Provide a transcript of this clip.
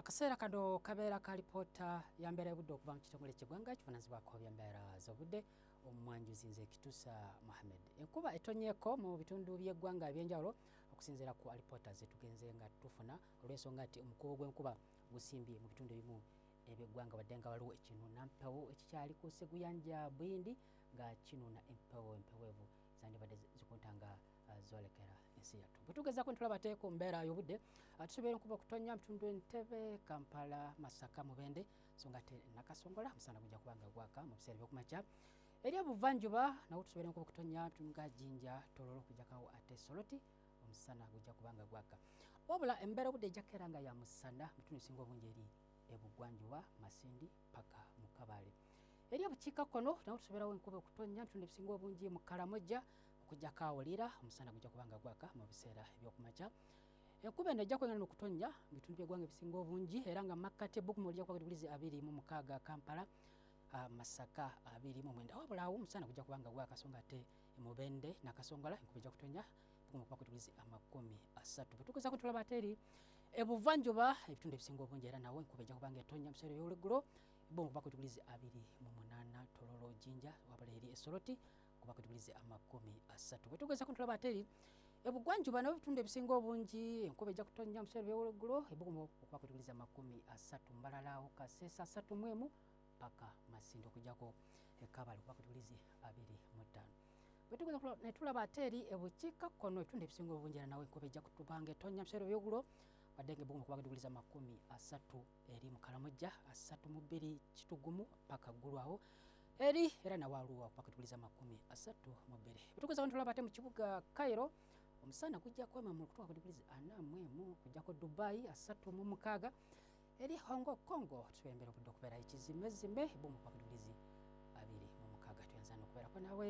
Akaseera kano kabeera ka lipoota ya mbeera y'obudde okuva mu kitongole ky'eggwanga kivunaanyizibwako by'embeera z'obudde omumwanjuzi nze Kituusa Mohammed. Enkuba etonyeeko mu bitundu by'eggwanga eby'enjawulo okusinziira ku alipoota ze tugenze nga tufuna olw'ensonga nti omukubo gw'enkuba gusimbye mu bitundu ebimu eby'eggwanga wadde nga waliwo ekinuunampewo ekikyali ku Sseguyanja Bwindi nga kinuuna empewo empeweevu zandibadde zikuntanga zolekera ensi yattu. Bwe tugezaako ne tulaba ate ku mbeera y'obudde tusobola enkuba okutonya mu bitundu Entebbe, Kampala, Masaka, Mubende so nga ate Nakasongola musana gujja kuba nga gwaka mu biseera by'okumakya. Eri ebuvanjuba nawo tusobola enkuba okutonya mu bitundu nga Jinja, Tororo kujjakawo ate Soroti omusana gujja kuba nga gwaka. Wabula embeera y'obudde ejja kubeera nga ya musana mu bitundu ebisinga obungi eri ebugwanjuba, Masindi paka mu Kabale. Eri obukiikakkono nawo tusoborawo enkuba okutonya mu bitundu ebisinga obungi mu Karamoja okujjako awulira omusana gujja kuba nga gwaka mu biseera eby'okumakya. Enkuba eno ejja kwengana okutonya mu bitundu by'eggwanga ebisinga obungi era nga Makkati Buguma ojja kuba degrees 26, Kampala, Masaka 29. Wabula awo omusana gujja kuba nga gwaka so nga ate Mubende Nakasongola enkuba ejja kutonya Buguma kuba degrees 30. Bwe tugezaako tulaba ate eri ebuvanjuba ebitundu ebisinga obungi era nawo enkuba ejja kuba nga etonya mu biseera by'olweggulo Buguma kuba degrees 28, Tororo Jinja wabula eri Soroti kuba degrees 30. Bwe tugezaako tulaba ate eri ebugwanjuba nabwo ebitundu ebisinga obungi enkuba ejja kutonya mu biseera by'olweggulo Buguma okuba degrees 30, Mbalala Kasesa 31 paka Masindi okujjako Kabale kuba degrees 25. Bwe tugeza ne tulaba ate eri ebukiikakkono ebitundu ebisinga obungi era nawo enkuba ejja kutuba nga etonya mu biseera by'olweggulo wadde nga Buguma kuba degrees 30 eri mu Karamoja, 32 Kitugumu paka ggulu awo eri era nawo Arua kuba degrees 32. Bwe tugeza ne tulaba ate mu kibuga Cairo omusana gujja kwema mu kutuuka ku degrees 41 kujjako Dubai 36 eri Hong Kong tusembeera obudde okubeera ekizimezime Buguma kuba degrees 26. Tuyanza n'okubeerako nawe